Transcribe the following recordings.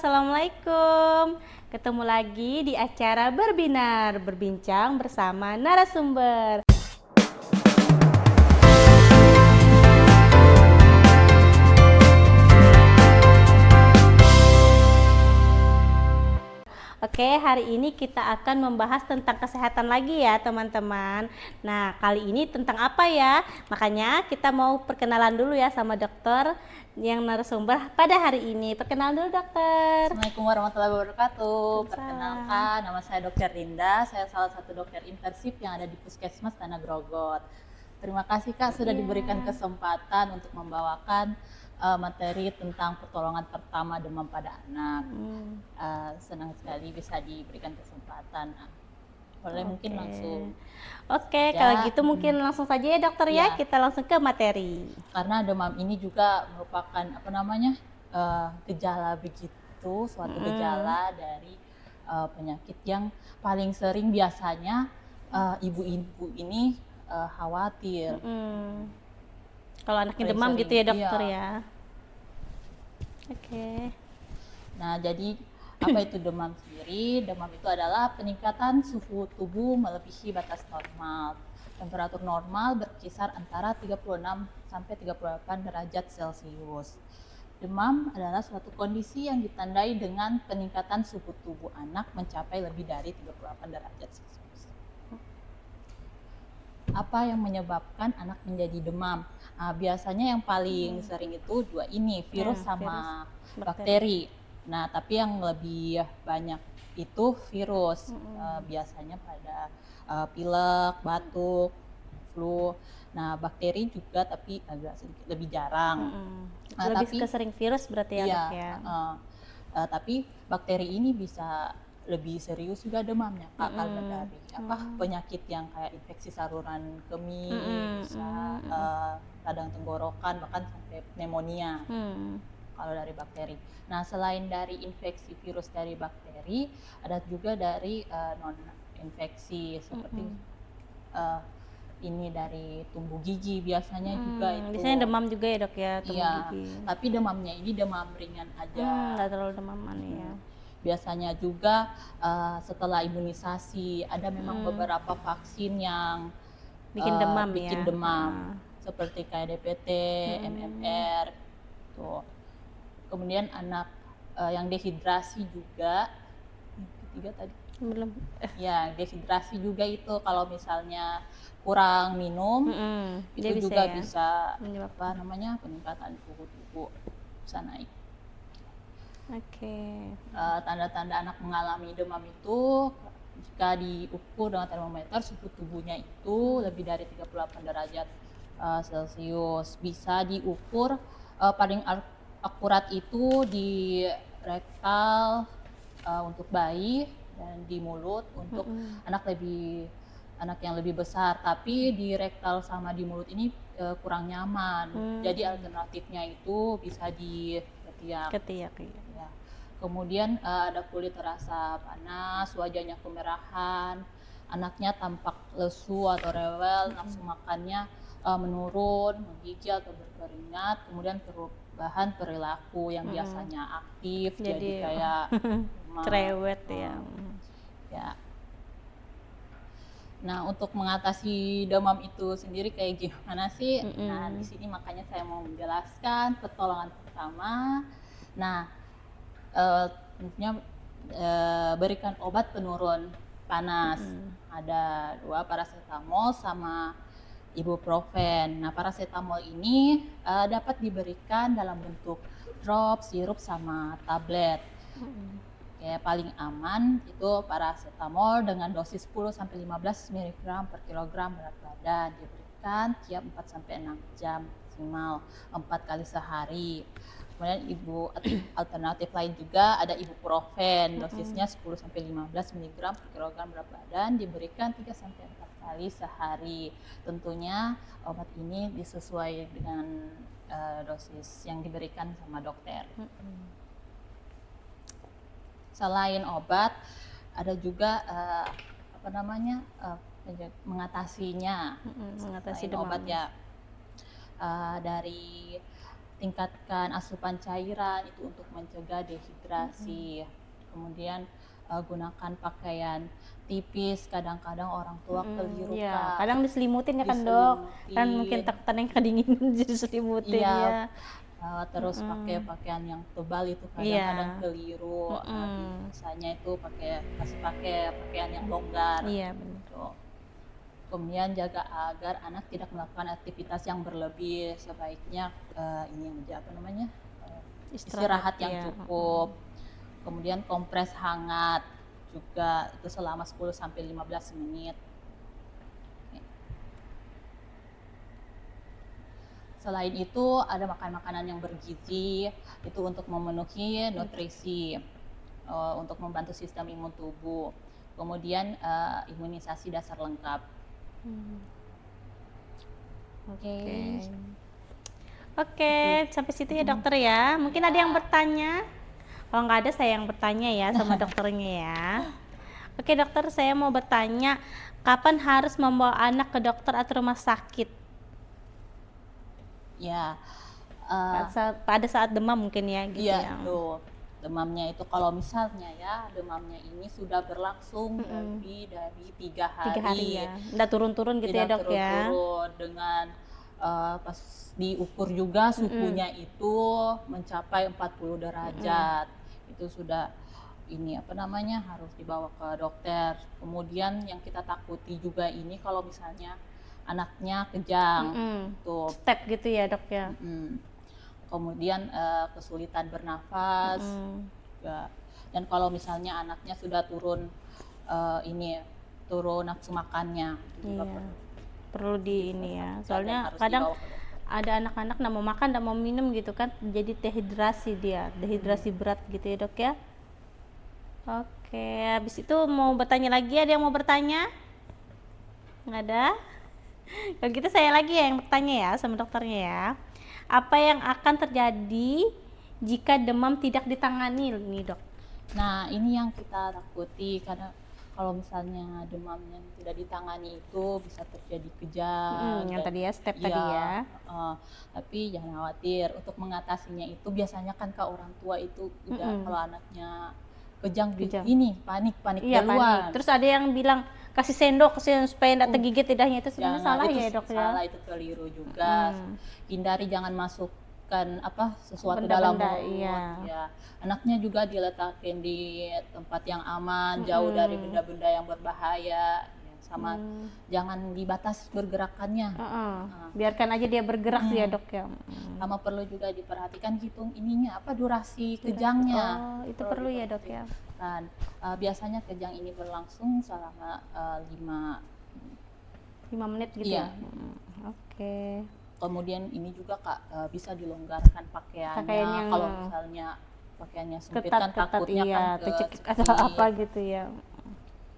assalamualaikum. Ketemu lagi di acara Berbinar, berbincang bersama narasumber. Oke, hari ini kita akan membahas tentang kesehatan lagi ya teman-teman. Nah, kali ini tentang apa ya? Makanya kita mau perkenalan dulu ya sama dokter yang narasumber pada hari ini. Perkenalan dulu dokter. Assalamualaikum warahmatullahi wabarakatuh. Waalaikumsalam. Perkenalkan, nama saya Dr. Linda. Saya salah satu dokter intensif yang ada di Puskesmas Tanah Grogot. Terima kasih Kak sudah diberikan kesempatan untuk membawakan materi tentang pertolongan pertama demam pada anak. Senang sekali bisa diberikan kesempatan. Boleh mungkin langsung. Oke, saja. kalau gitu mungkin langsung saja ya dokter ya. Ya. Kita langsung ke materi. Karena demam ini juga merupakan gejala begitu, suatu gejala dari penyakit yang paling sering biasanya ibu-ibu ini khawatir. Kalau anaknya Paling demam sering, gitu ya dokter iya. ya. Oke. Nah, jadi apa itu demam sendiri? Demam itu adalah peningkatan suhu tubuh melebihi batas normal. Temperatur normal berkisar antara 36 sampai 38 derajat Celcius. Demam adalah suatu kondisi yang ditandai dengan peningkatan suhu tubuh anak mencapai lebih dari 38 derajat Celcius. Apa yang menyebabkan anak menjadi demam? Biasanya yang paling sering itu dua ini, virus sama bakteri. Nah, tapi yang lebih banyak itu virus. Biasanya pada pilek, batuk, flu. Nah, bakteri juga tapi agak sedikit lebih jarang. Lebih ke sering virus berarti ya dok ya. Tapi bakteri ini bisa lebih serius juga demamnya Kak, karena dari penyakit yang kayak infeksi saluran kemih, bisa radang tenggorokan, bahkan sampai pneumonia kalau dari bakteri. Nah, selain dari infeksi virus dari bakteri, ada juga dari non infeksi seperti ini dari tumbuh gigi biasanya juga itu. Biasanya demam juga ya dok ya, tumbuh gigi. Tapi demamnya ini demam ringan aja. Nggak terlalu demaman ya. Biasanya juga setelah imunisasi ada memang beberapa vaksin yang Bikin demam bikin ya. demam seperti kayak DPT, MMR tuh. Kemudian anak yang dehidrasi juga, yang ketiga tadi Belum. ya, dehidrasi juga itu kalau misalnya kurang minum Dia itu juga ya bisa menyebabkan. peningkatan suhu tubuh bisa naik. Oke. Tanda-tanda anak mengalami demam itu jika diukur dengan termometer suhu tubuhnya itu lebih dari 38 derajat Celcius. Bisa diukur paling akurat itu di rektal untuk bayi dan di mulut untuk anak yang lebih besar, tapi di rektal sama di mulut ini kurang nyaman. Jadi alternatifnya itu bisa di ketiak. Ya. Kemudian ada kulit terasa panas, wajahnya kemerahan, anaknya tampak lesu atau rewel, nafsu makannya menurun, menggigil atau berkeringat, kemudian perubahan perilaku yang biasanya aktif jadi kayak cerewet ya. Ya. Nah, untuk mengatasi demam itu sendiri kayak gimana sih? Nah, di sini makanya saya mau menjelaskan pertolongan pertama. Nah, tentunya berikan obat penurun panas. Ada 2, paracetamol sama ibuprofen. Nah, paracetamol ini dapat diberikan dalam bentuk drop, sirup, sama tablet. Kayak paling aman itu paracetamol dengan dosis 10-15 mg per kilogram berat badan, diberikan tiap 4-6 jam maksimal 4 kali sehari. Kemudian alternatif lain juga ada ibuprofen, dosisnya 10-15 mg per kilogram berat badan, diberikan 3-4 kali sehari. Tentunya obat ini disesuaikan dengan dosis yang diberikan sama dokter. Selain obat, ada juga mengatasinya. Mengatasi Selain demam. obat ya, dari tingkatkan asupan cairan itu untuk mencegah dehidrasi. Kemudian gunakan pakaian tipis, kadang-kadang orang tua keliru Iya, Kak, kadang diselimutin ya kan dok, kan mungkin diselimutin. takutnya yang kedinginan jadi diselimutin Iya, ya. terus pakai pakaian yang tebal itu kadang-kadang Iya. keliru. Mm-mm. Biasanya itu kasih pakai pakaian yang longgar Iya benar. gitu. Kemudian jaga agar anak tidak melakukan aktivitas yang berlebih, sebaiknya ini apa namanya, istirahat yang ya. cukup. Kemudian kompres hangat juga itu selama 10 sampai 15 menit. Selain itu ada makan makanan yang bergizi, itu untuk memenuhi nutrisi, untuk membantu sistem imun tubuh. Kemudian imunisasi dasar lengkap. Oke. Oke, sampai situ ya dokter ya. Mungkin ada yang bertanya. Kalau nggak ada saya yang bertanya ya sama dokternya ya. Oke dokter, saya mau bertanya, kapan harus membawa anak ke dokter atau rumah sakit? Ya, Pada saat demam mungkin ya gitu iya ya. tuh demamnya itu kalau misalnya ya demamnya ini sudah berlangsung lebih dari 3 hari, 3 hari ya. Nggak turun-turun gitu ya dok ya. turun-turun dengan pas diukur juga suhunya itu mencapai 40 derajat. Itu sudah ini apa namanya harus dibawa ke dokter. Kemudian yang kita takuti juga ini kalau misalnya anaknya kejang tuh. Step gitu ya dok ya. Kemudian kesulitan bernafas juga. Dan kalau misalnya anaknya sudah turun turun nafsu makannya juga Iya. Perlu di ini ya. Soalnya harus kadang dibawa ke dokter. ada anak-anak nggak mau makan, nggak mau minum gitu kan, jadi dehidrasi dehidrasi berat gitu ya dok ya. Oke, habis itu mau bertanya lagi, ada yang mau bertanya? Nggak ada? Kalau gitu saya lagi ya yang bertanya ya sama dokternya ya. Apa yang akan terjadi jika demam tidak ditangani nih dok? Nah ini yang kita takuti karena kalau misalnya demamnya tidak ditangani itu bisa terjadi kejang. Yang tadi ya, step tadi ya. Tapi jangan khawatir, untuk mengatasinya itu biasanya kan ke orang tua itu udah kalau anaknya kejang. Ini panik Iya, duluan. panik. Terus ada yang bilang kasih sendok supaya tidak tergigit lidahnya, itu sebenarnya salah ya dok ya? Salah, itu keliru juga. Hindari jangan masukkan sesuatu dalam Benda-benda, mulut. iya. Ya. Anaknya juga diletakkan di tempat yang aman, jauh dari benda-benda yang berbahaya. Sama jangan dibatasi bergerakannya. Biarkan aja dia bergerak ya dok ya. Sama perlu juga diperhatikan durasi kejangnya. Itu perlu ya dok ya. Kan biasanya kejang ini berlangsung selama 5 menit gitu Iya. ya. Oke. Kemudian ini juga Kak bisa dilonggarkan pakaiannya. Pakaian yang kalau misalnya pakaiannya sempit kan ketat takutnya iya, kan tercekik atau kecekik. apa gitu ya.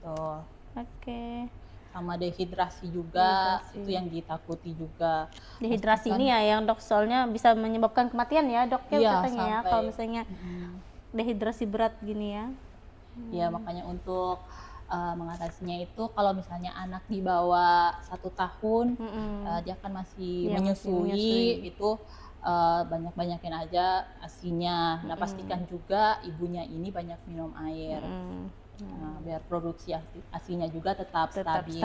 Tuh. Oke. Sama dehidrasi juga, itu yang ditakuti juga. Dehidrasi ini ya yang dok, soalnya bisa menyebabkan kematian ya dok ya, Iya, katanya ya sampai- kalau misalnya dehidrasi berat gini ya. Ya makanya untuk mengatasinya itu kalau misalnya anak di bawah 1 tahun dia kan masih Iya, masih menyusui, itu banyak-banyakin aja asinya. Nah pastikan juga ibunya ini banyak minum air. Biar produksi asinya juga tetap stabil.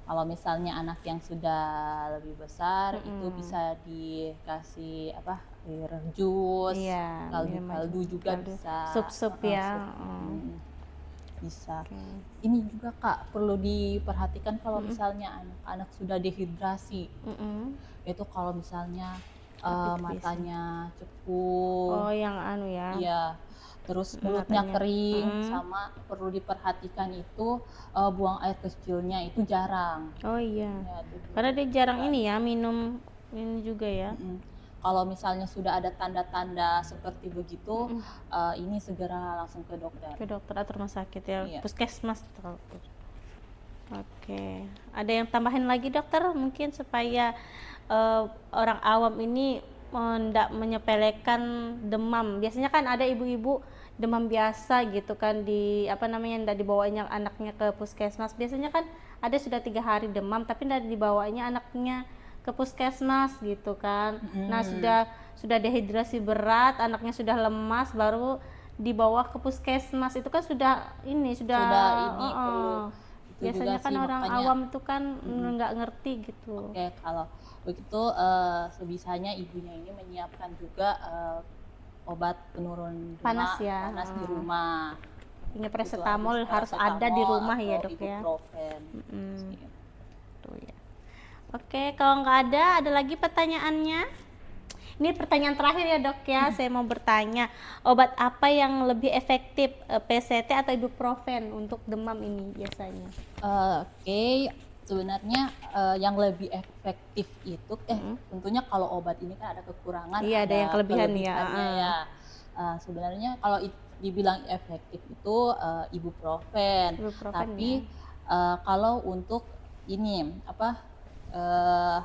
Kalau misalnya anak yang sudah lebih besar itu bisa dikasih air jus, Iya, kaldu juga bisa, sup-sup ya. bisa. Ini juga Kak perlu diperhatikan kalau misalnya anak-anak sudah dehidrasi. Itu kalau misalnya matanya cepu. Oh yang ya. Iya. Terus mulutnya kering, sama perlu diperhatikan itu buang air kecilnya itu jarang. Oh iya. Ya, karena dia jarang ini ya minum ini juga ya. Kalau misalnya sudah ada tanda-tanda seperti begitu, ini segera langsung ke dokter. Ke dokter atau rumah sakit ya, Iya. puskesmas. Oke, ada yang tambahin lagi dokter mungkin supaya orang awam ini tidak menyepelekan demam. Biasanya kan ada ibu-ibu demam biasa gitu kan, tidak dibawanya anaknya ke puskesmas. Biasanya kan ada sudah 3 hari demam tapi tidak dibawanya anaknya ke puskesmas gitu kan. Nah, Mm-mm. sudah dehidrasi berat, anaknya sudah lemas, baru dibawa ke puskesmas. Itu kan sudah Sudah ini heeh. perlu itu juga Biasanya kan sih, orang makanya awam itu kan mm-mm. nggak ngerti gitu. Oke, kalau begitu sebisanya ibunya ini menyiapkan juga obat penurun Panas ya. panas di rumah. Ini Itu harus paracetamol harus ada di paracetamol rumah ya atau dok ya. ibuprofen. Mm-mm. Sih. Tuh ya. Oke, kalau nggak ada lagi pertanyaannya? Ini pertanyaan terakhir ya dok ya, saya mau bertanya, obat apa yang lebih efektif, PCT atau ibuprofen untuk demam ini biasanya? Oke, sebenarnya yang lebih efektif itu tentunya kalau obat ini kan ada kekurangan, Iya, ada yang kelebihan ya. kelebihannya ya. Sebenarnya kalau dibilang efektif itu ibuprofen, Ibuprofen tapi ya. kalau untuk ini apa eh,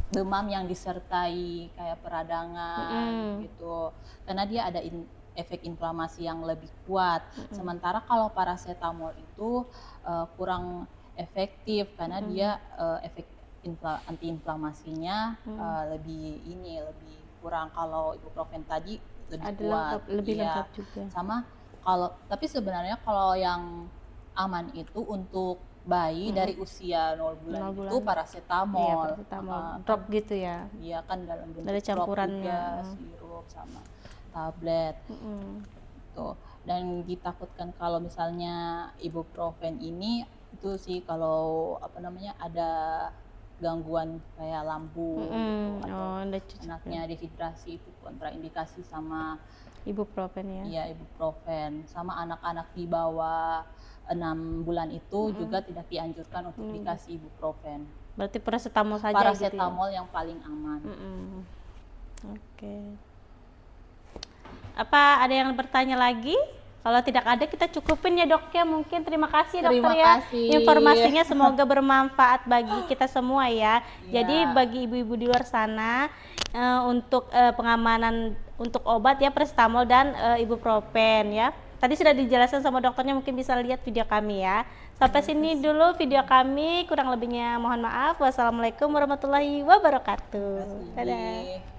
demam yang disertai kayak peradangan gitu, karena dia ada efek inflamasi yang lebih kuat. Sementara kalau paracetamol itu kurang efektif karena dia efek antiinflamasinya lebih kurang. Kalau ibuprofen tadi lebih Ada kuat. lebih Iya. lengkap juga. Sama tapi sebenarnya kalau yang aman itu untuk bayi dari usia 0 bulan, 0 bulan. itu paracetamol. Iya, paracetamol. Drop gitu ya. Iya kan dalam bentuk Dari drop campurannya. juga, sirup sama tablet. Tuh. Dan ditakutkan kalau misalnya ibuprofen ini itu sih kalau apa namanya ada gangguan kayak lambung gitu, atau anaknya dehidrasi, itu kontraindikasi sama Ibuprofen ya. iya ibuprofen. Sama anak-anak di bawah 6 bulan itu juga tidak dianjurkan untuk dikasih ibuprofen. Berarti paracetamol saja Paracetamol gitu ya? yang paling aman. Oke. Apa ada yang bertanya lagi? Kalau tidak ada kita cukupin ya dok ya, mungkin. Terima kasih dokter Terima ya kasih. informasinya, semoga bermanfaat bagi kita semua ya. Iya. Jadi bagi ibu-ibu di luar sana untuk pengamanan untuk obat ya paracetamol dan ibuprofen ya. Tadi sudah dijelaskan sama dokternya, mungkin bisa lihat video kami ya. Sampai sini dulu video kami, kurang lebihnya mohon maaf. Wassalamualaikum warahmatullahi wabarakatuh. Terima kasih. Dadah.